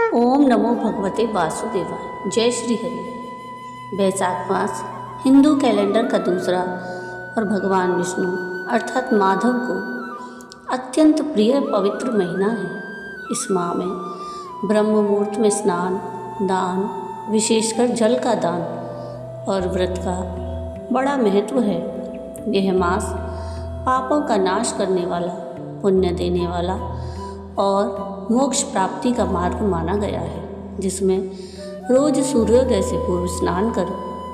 ओम नमो भगवते वासुदेवाय। जय श्री हरि। बैसाख मास हिंदू कैलेंडर का दूसरा और भगवान विष्णु अर्थात माधव को अत्यंत प्रिय पवित्र महीना है। इस माह में ब्रह्म मुहूर्त में स्नान, दान, विशेषकर जल का दान और व्रत का बड़ा महत्व है। यह मास पापों का नाश करने वाला, पुण्य देने वाला और मोक्ष प्राप्ति का मार्ग माना गया है, जिसमें रोज सूर्योदय से पूर्व स्नान कर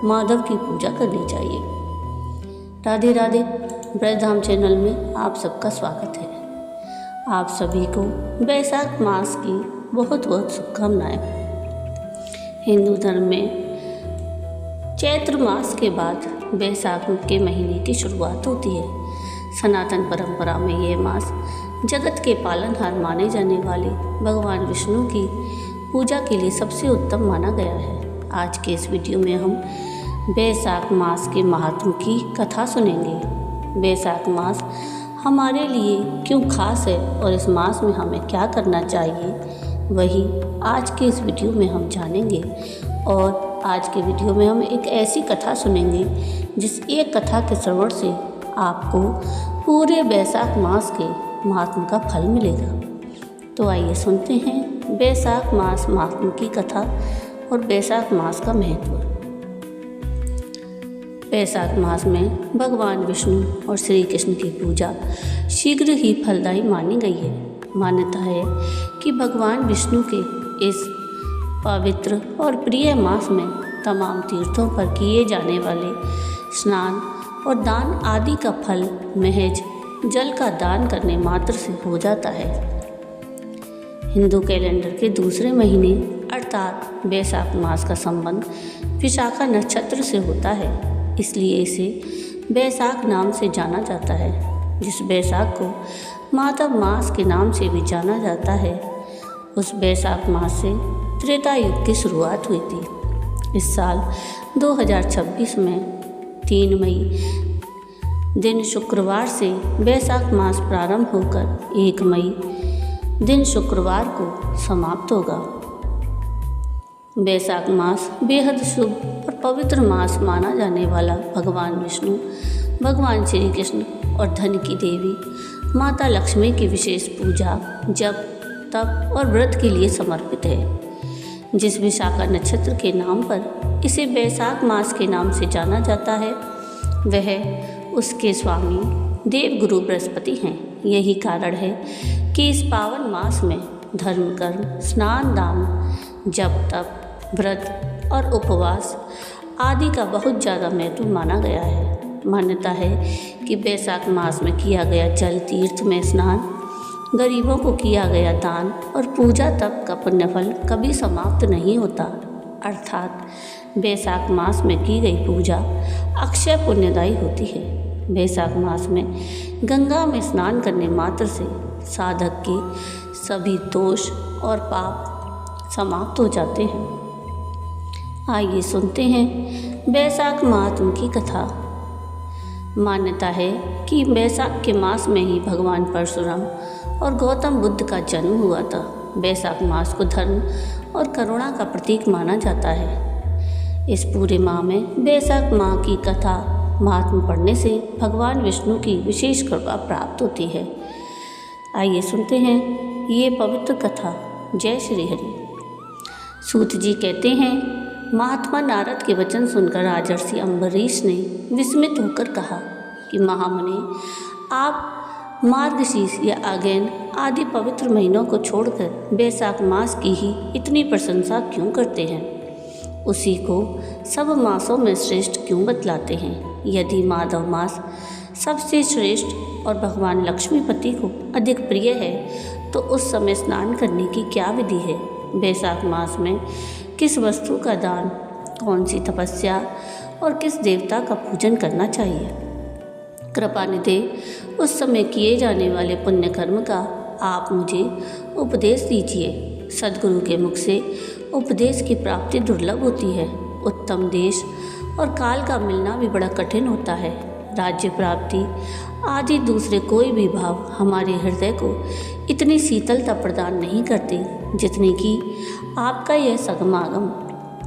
माधव की पूजा करनी चाहिए। राधे राधे। ब्रजधाम चैनल में आप सबका स्वागत है। आप सभी को बैसाख मास की बहुत बहुत शुभकामनाएं। हिंदू धर्म में चैत्र मास के बाद बैसाख के महीने की शुरुआत होती है। सनातन परंपरा में यह मास जगत के पालनहार माने जाने वाले भगवान विष्णु की पूजा के लिए सबसे उत्तम माना गया है। आज के इस वीडियो में हम बैसाख मास के महात्म की कथा सुनेंगे। बैसाख मास हमारे लिए क्यों खास है और इस मास में हमें क्या करना चाहिए, वही आज के इस वीडियो में हम जानेंगे। और आज के वीडियो में हम एक ऐसी कथा सुनेंगे जिस एक कथा के श्रवण से आपको पूरे बैसाख मास के महात्म का फल मिलेगा। तो आइए सुनते हैं बैसाख मास महात्म की कथा और बैसाख मास का महत्व। बैसाख मास में भगवान विष्णु और श्री कृष्ण की पूजा शीघ्र ही फलदायी मानी गई है। मान्यता है कि भगवान विष्णु के इस पवित्र और प्रिय मास में तमाम तीर्थों पर किए जाने वाले स्नान और दान आदि का फल महज जल का दान करने मात्र से हो जाता है। हिंदू कैलेंडर के दूसरे महीने अर्थात बैसाख मास का संबंध विशाखा नक्षत्र से होता है, इसलिए इसे बैसाख नाम से जाना जाता है। जिस बैसाख को माधव मास के नाम से भी जाना जाता है, उस बैसाख मास से त्रेता युग की शुरुआत हुई थी। इस साल 2026 में 3 मई दिन शुक्रवार से बैसाख मास प्रारंभ होकर 1 मई दिन शुक्रवार को समाप्त होगा। बैसाख मास बेहद शुभ और पवित्र मास माना जाने वाला भगवान विष्णु, भगवान श्री कृष्ण और धन की देवी माता लक्ष्मी की विशेष पूजा, जप, तप और व्रत के लिए समर्पित है। जिस विशाखा नक्षत्र के नाम पर इसे बैसाख मास के नाम से जाना जाता है, वह उसके स्वामी देवगुरु बृहस्पति हैं। यही कारण है कि इस पावन मास में धर्म, कर्म, स्नान, दान, जप, तप, व्रत और उपवास आदि का बहुत ज़्यादा महत्व माना गया है। मान्यता है कि बैसाख मास में किया गया जल तीर्थ में स्नान, गरीबों को किया गया दान और पूजा तप का पुण्यफल कभी समाप्त नहीं होता। अर्थात बैसाख मास में की गई पूजा अक्षय पुण्यदायी होती है। बैसाख मास में गंगा में स्नान करने मात्र से साधक के सभी दोष और पाप समाप्त हो जाते हैं। आइए सुनते हैं बैसाख महात्म की कथा। मान्यता है कि बैसाख के मास में ही भगवान परशुराम और गौतम बुद्ध का जन्म हुआ था। बैसाख मास को धर्म और करुणा का प्रतीक माना जाता है। इस पूरे माह में बैसाख माह की कथा महात्म पढ़ने से भगवान विष्णु की विशेष कृपा प्राप्त होती है। आइए सुनते हैं ये पवित्र कथा। जय श्री हरि। सूत जी कहते हैं, महात्मा नारद के वचन सुनकर राजर्षि अम्बरीश ने विस्मित होकर कहा कि महामुनि, आप मार्गशीर्ष या आगैन आदि पवित्र महीनों को छोड़कर बैसाख मास की ही इतनी प्रशंसा क्यों करते हैं? उसी को सब मासों में श्रेष्ठ क्यों बतलाते हैं? यदि माधव मास सबसे श्रेष्ठ और भगवान लक्ष्मीपति को अधिक प्रिय है, तो उस समय स्नान करने की क्या विधि है? बैसाख मास में किस वस्तु का दान, कौन सी तपस्या और किस देवता का पूजन करना चाहिए? कृपा निधे उस समय किए जाने वाले पुण्य कर्म का आप मुझे उपदेश दीजिए। सद्गुरु के मुख से उपदेश की प्राप्ति दुर्लभ होती है। उत्तम देश और काल का मिलना भी बड़ा कठिन होता है। राज्य प्राप्ति आदि दूसरे कोई भी भाव हमारे हृदय को इतनी शीतलता प्रदान नहीं करते जितनी कि आपका यह सगमागम।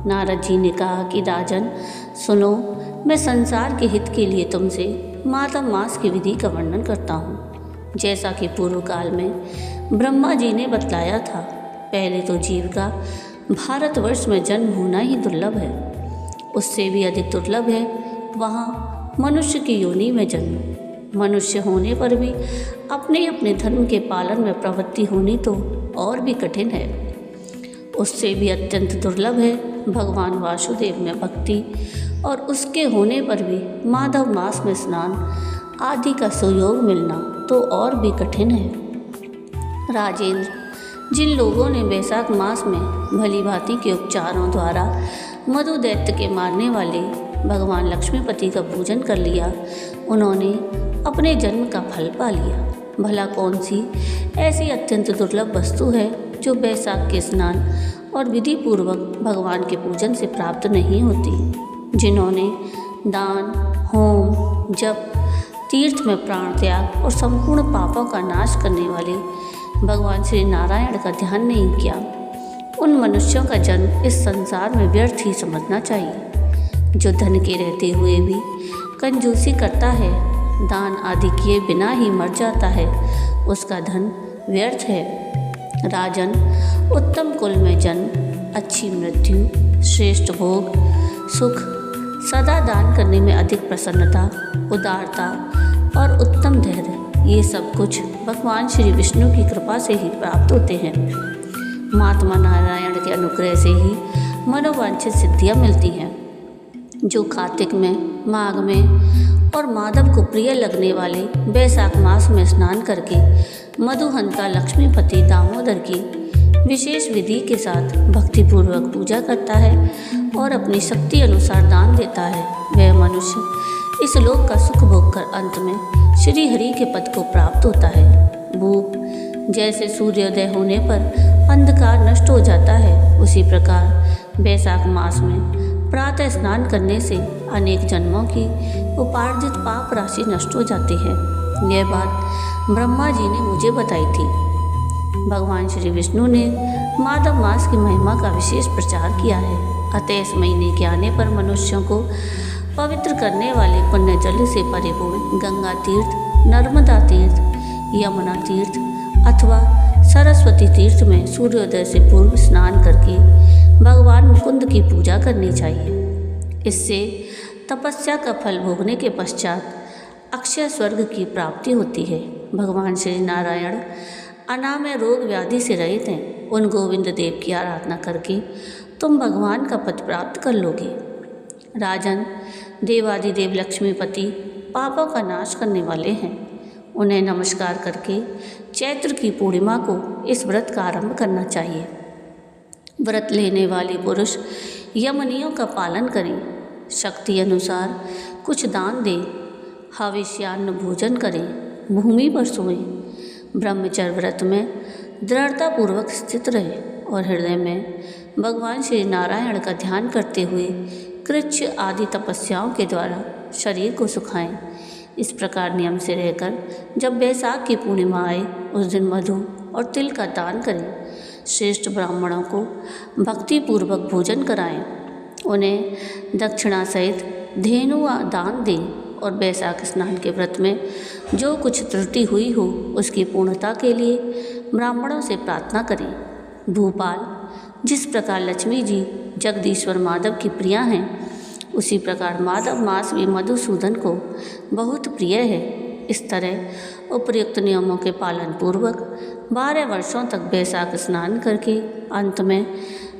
नारद जी ने कहा कि राजन सुनो, मैं संसार के हित के लिए तुमसे मातम मास की विधि का वर्णन करता हूँ। जैसा कि पूर्व काल में ब्रह्मा जी ने बतलाया था, पहले तो जीव का भारतवर्ष में जन्म होना ही दुर्लभ है, उससे भी अधिक दुर्लभ है वहाँ मनुष्य की योनि में जन्म। मनुष्य होने पर भी अपने अपने धर्म के पालन में प्रवृत्ति होनी तो और भी कठिन है। उससे भी अत्यंत दुर्लभ है भगवान वासुदेव में भक्ति, और उसके होने पर भी माधव मास में स्नान आदि का सुयोग मिलना तो और भी कठिन है। राजेंद्र, जिन लोगों ने वैशाख मास में भली भांति के उपचारों द्वारा मधु दैत्य के मारने वाले भगवान लक्ष्मीपति का पूजन कर लिया, उन्होंने अपने जन्म का फल पा लिया। भला कौन सी ऐसी अत्यंत दुर्लभ वस्तु है जो वैशाख के स्नान और विधि पूर्वक भगवान के पूजन से प्राप्त नहीं होती। जिन्होंने दान, होम, जप, तीर्थ में प्राण त्याग और संपूर्ण पापों का नाश करने वाले भगवान श्री नारायण का ध्यान नहीं किया, उन मनुष्यों का जन्म इस संसार में व्यर्थ ही समझना चाहिए। जो धन के रहते हुए भी कंजूसी करता है, दान आदि किए बिना ही मर जाता है, उसका धन व्यर्थ है। राजन, उत्तम कुल में जन्म, अच्छी मृत्यु, श्रेष्ठ भोग, सुख, सदा दान करने में अधिक प्रसन्नता, उदारता और उत्तम धैर्य, ये सब कुछ भगवान श्री विष्णु की कृपा से ही प्राप्त होते हैं। महात्मा नारायण के अनुग्रह से ही मनोवांछित सिद्धियाँ मिलती हैं। जो कार्तिक में, माघ में और माधव को प्रिय लगने वाले वैशाख मास में स्नान करके मधुहंता लक्ष्मीपति दामोदर की विशेष विधि के साथ भक्तिपूर्वक पूजा करता है और अपनी शक्ति अनुसार दान देता है, वह मनुष्य इस लोक का सुख भोग कर अंत में श्री हरि के पद को प्राप्त होता है। भूप जैसे सूर्योदय होने पर अंधकार नष्ट हो जाता है, उसी प्रकार वैशाख मास में प्रातः स्नान करने से अनेक जन्मों की उपार्जित पाप राशि नष्ट हो जाती है। यह बात ब्रह्मा जी ने मुझे बताई थी। भगवान श्री विष्णु ने माधव मास की महिमा का विशेष प्रचार किया है। अतः इस महीने के आने पर मनुष्यों को पवित्र करने वाले पुण्य जल से परिपूर्ण गंगा तीर्थ, नर्मदा तीर्थ, यमुना तीर्थ अथवा सरस्वती तीर्थ में सूर्योदय से पूर्व स्नान करके भगवान मुकुंद की पूजा करनी चाहिए। इससे तपस्या का फल भोगने के पश्चात अक्षय स्वर्ग की प्राप्ति होती है। भगवान श्री नारायण अनामय रोग व्याधि से रहित हैं। उन गोविंद देव की आराधना करके तुम भगवान का पद प्राप्त कर लोगे। राजन, देवादिदेव लक्ष्मीपति पापों का नाश करने वाले हैं। उन्हें नमस्कार करके चैत्र की पूर्णिमा को इस व्रत का आरंभ करना चाहिए। व्रत लेने वाले पुरुष यमनियों का पालन करें, शक्ति अनुसार कुछ दान दें, हविष्यान्न भोजन करें, भूमि पर सोएं, ब्रह्मचर्य व्रत में दृढ़तापूर्वक स्थित रहें और हृदय में भगवान श्री नारायण का ध्यान करते हुए कृच्छ आदि तपस्याओं के द्वारा शरीर को सुखाएं। इस प्रकार नियम से रहकर जब वैशाख की पूर्णिमा आए उस दिन मधु और तिल का दान करें। श्रेष्ठ ब्राह्मणों को भक्तिपूर्वक भोजन कराएं, उन्हें दक्षिणा सहित धेनु दान दें और वैशाख स्नान के व्रत में जो कुछ त्रुटि हुई हो उसकी पूर्णता के लिए ब्राह्मणों से प्रार्थना करें। भूपाल, जिस प्रकार लक्ष्मी जी जगदीश्वर माधव की प्रिया हैं, उसी प्रकार माधव मास भी मधुसूदन को बहुत प्रिय है। इस तरह उपयुक्त नियमों के पालन पूर्वक 12 वर्षों तक वैशाख स्नान करके अंत में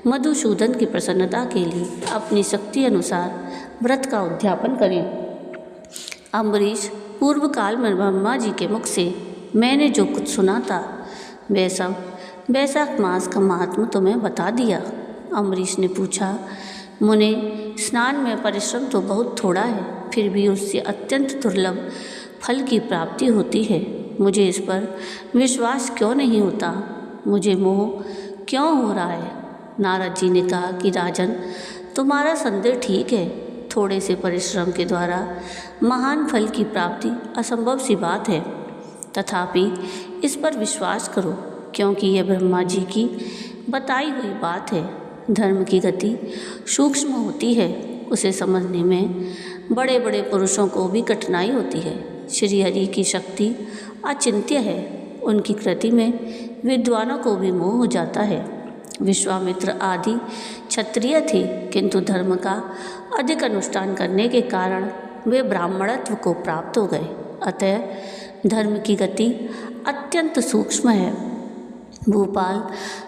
मधुसूदन की प्रसन्नता के लिए अपनी शक्ति अनुसार व्रत का उद्यापन करें। अम्बरीश, पूर्व काल में ब्रह्मा जी के मुख से मैंने जो कुछ सुना था वह सब वैशाख मास का महात्म तुम्हें बता दिया। अम्बरीश ने पूछा, मुने, स्नान में परिश्रम तो बहुत थोड़ा है, फिर भी उससे अत्यंत दुर्लभ फल की प्राप्ति होती है। मुझे इस पर विश्वास क्यों नहीं होता? मुझे मोह क्यों हो रहा है? नारद जी ने कहा कि राजन, तुम्हारा संदेह ठीक है, थोड़े से परिश्रम के द्वारा महान फल की प्राप्ति असंभव सी बात है। तथापि इस पर विश्वास करो, क्योंकि यह ब्रह्मा जी की बताई हुई बात है। धर्म की गति सूक्ष्म होती है, उसे समझने में बड़े बड़े पुरुषों को भी कठिनाई होती है। श्री हरि की शक्ति अचिंत्य है, उनकी कृति में विद्वानों को भी मोह हो जाता है। विश्वामित्र आदि क्षत्रिय थे, किंतु धर्म का अधिक अनुष्ठान करने के कारण वे ब्राह्मणत्व को प्राप्त हो गए। अतः धर्म की गति अत्यंत सूक्ष्म है। भूपाल,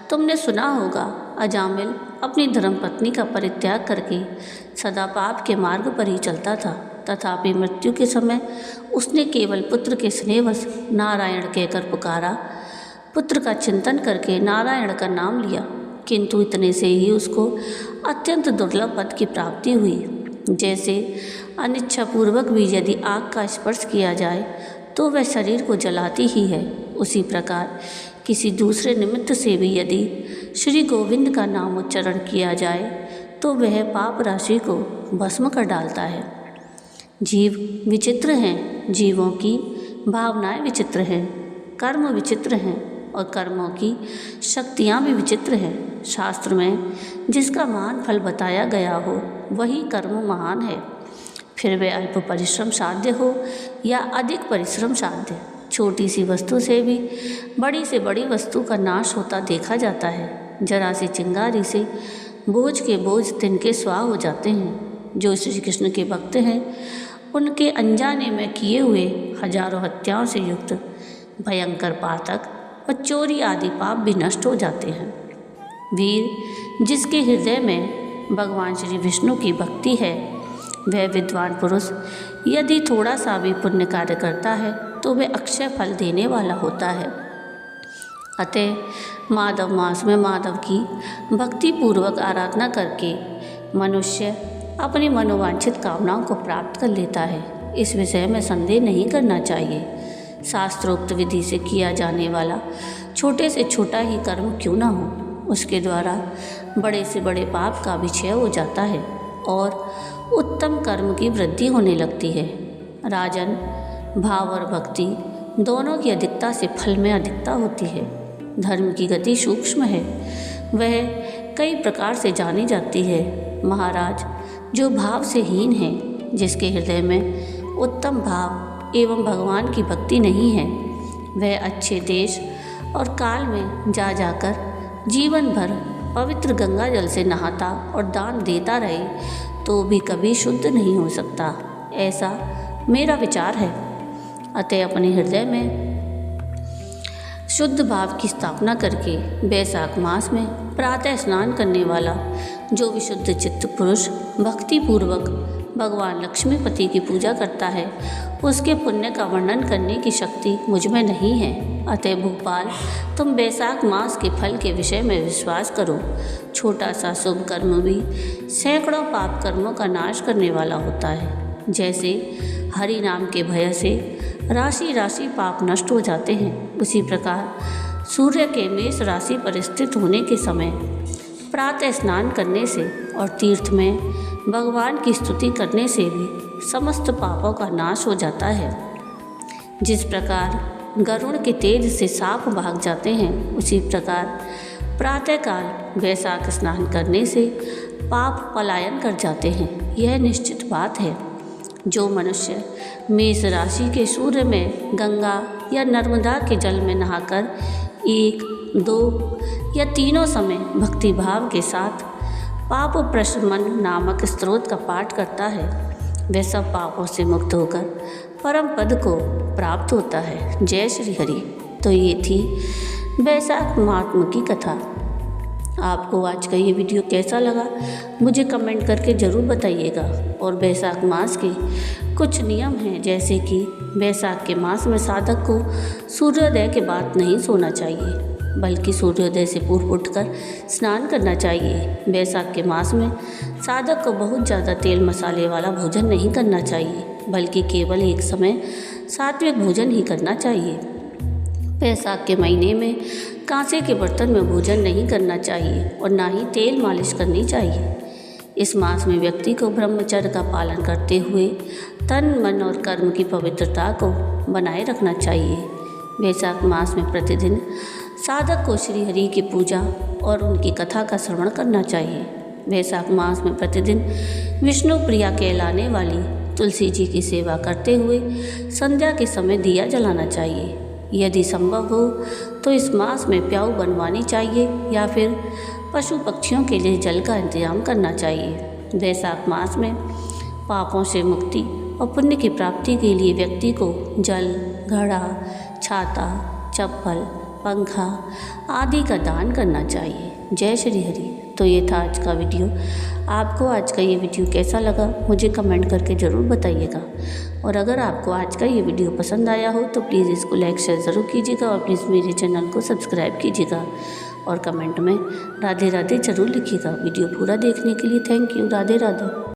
तुमने सुना होगा, अजामिल अपनी धर्मपत्नी का परित्याग करके सदा पाप के मार्ग पर ही चलता था। तथापि मृत्यु के समय उसने केवल पुत्र के स्नेहवश नारायण कहकर पुकारा। पुत्र का चिंतन करके नारायण का नाम लिया, किंतु इतने से ही उसको अत्यंत दुर्लभ पद की प्राप्ति हुई। जैसे अनिच्छापूर्वक भी यदि आग का स्पर्श किया जाए तो वह शरीर को जलाती ही है, उसी प्रकार किसी दूसरे निमित्त से भी यदि श्री गोविंद का नाम उच्चारण किया जाए तो वह पाप राशि को भस्म कर डालता है। जीव विचित्र हैं, जीवों की भावनाएं विचित्र हैं, कर्म विचित्र हैं और कर्मों की शक्तियाँ भी विचित्र हैं। शास्त्र में जिसका महान फल बताया गया हो वही कर्म महान है, फिर वह अल्प परिश्रम साध्य हो या अधिक परिश्रम साध्य। छोटी सी वस्तु से भी बड़ी से बड़ी वस्तु का नाश होता देखा जाता है। जरा सी चिंगारी से बोझ के बोझ तिनके स्वाह हो जाते हैं। जो श्री कृष्ण के भक्त हैं उनके अनजाने में किए हुए हजारों हत्याओं से युक्त भयंकर पातक और चोरी आदि पाप भी नष्ट हो जाते हैं। वीर, जिसके हृदय में भगवान श्री विष्णु की भक्ति है, वह विद्वान पुरुष यदि थोड़ा सा भी पुण्य कार्य करता है तो वह अक्षय फल देने वाला होता है। अतः माधव मास में माधव की भक्ति पूर्वक आराधना करके मनुष्य अपनी मनोवांछित कामनाओं को प्राप्त कर लेता है। इस विषय में संदेह नहीं करना चाहिए। शास्त्रोक्त विधि से किया जाने वाला छोटे से छोटा ही कर्म क्यों न हो, उसके द्वारा बड़े से बड़े पाप का भी क्षय हो जाता है और उत्तम कर्म की वृद्धि होने लगती है। राजन, भाव और भक्ति दोनों की अधिकता से फल में अधिकता होती है। धर्म की गति सूक्ष्म है, वह कई प्रकार से जानी जाती है। महाराज, जो भाव से हीन है, जिसके हृदय में उत्तम भाव एवं भगवान की भक्ति नहीं है, वह अच्छे देश और काल में जा जाकर जीवन भर पवित्र गंगा जल से नहाता और दान देता रहे तो भी कभी शुद्ध नहीं हो सकता, ऐसा मेरा विचार है। अतः अपने हृदय में शुद्ध भाव की स्थापना करके वैशाख मास में प्रातः स्नान करने वाला जो विशुद्ध चित्त पुरुष भक्ति पूर्वक भगवान लक्ष्मीपति की पूजा करता है, उसके पुण्य का वर्णन करने की शक्ति मुझ में नहीं है। अतः भूपाल, तुम वैशाख मास के फल के विषय में विश्वास करो। छोटा सा शुभ कर्म भी सैकड़ों पाप कर्मों का नाश करने वाला होता है। जैसे हरि नाम के भय से राशि राशि पाप नष्ट हो जाते हैं, उसी प्रकार सूर्य के मेष राशि पर स्थित होने के समय प्रातः स्नान करने से और तीर्थ में भगवान की स्तुति करने से भी समस्त पापों का नाश हो जाता है। जिस प्रकार गरुड़ के तेज से सांप भाग जाते हैं, उसी प्रकार प्रातःकाल वैशाख स्नान करने से पाप पलायन कर जाते हैं। यह निश्चित बात है। जो मनुष्य मेष राशि के सूर्य में गंगा या नर्मदा के जल में नहाकर 1, 2 या तीनों समय भक्ति भाव के साथ पाप प्रशमन नामक स्तोत्र का पाठ करता है, वह सब पापों से मुक्त होकर परम पद को प्राप्त होता है। जय श्री हरि। तो ये थी वैशाख महात्मा की कथा। आपको आज का ये वीडियो कैसा लगा मुझे कमेंट करके ज़रूर बताइएगा। और वैशाख मास के कुछ नियम हैं, जैसे कि वैशाख के मास में साधक को सूर्योदय के बाद नहीं सोना चाहिए, बल्कि सूर्योदय से पूर्व उठकर स्नान करना चाहिए। वैशाख के मास में साधक को बहुत ज़्यादा तेल मसाले वाला भोजन नहीं करना चाहिए, बल्कि केवल एक समय सात्विक भोजन ही करना चाहिए। वैशाख के महीने में कांसे के बर्तन में भोजन नहीं करना चाहिए और ना ही तेल मालिश करनी चाहिए। इस मास में व्यक्ति को ब्रह्मचर्य का पालन करते हुए तन मन और कर्म की पवित्रता को बनाए रखना चाहिए। वैशाख मास में प्रतिदिन साधक को श्री हरि की पूजा और उनकी कथा का श्रवण करना चाहिए। वैशाख मास में प्रतिदिन विष्णु प्रिया कहलाने वाली तुलसी जी की सेवा करते हुए संध्या के समय दिया जलाना चाहिए। यदि संभव हो तो इस मास में प्याऊ बनवानी चाहिए या फिर पशु पक्षियों के लिए जल का इंतजाम करना चाहिए। वैशाख मास में पापों से मुक्ति और पुण्य की प्राप्ति के लिए व्यक्ति को जल, घड़ा, छाता, चप्पल, पंखा आदि का दान करना चाहिए। जय श्री हरि। तो ये था आज का वीडियो। आपको आज का ये वीडियो कैसा लगा मुझे कमेंट करके ज़रूर बताइएगा। और अगर आपको आज का ये वीडियो पसंद आया हो तो प्लीज़ इसको लाइक शेयर ज़रूर कीजिएगा और प्लीज़ मेरे चैनल को सब्सक्राइब कीजिएगा और कमेंट में राधे राधे ज़रूर लिखिएगा। वीडियो पूरा देखने के लिए थैंक यू। राधे राधे।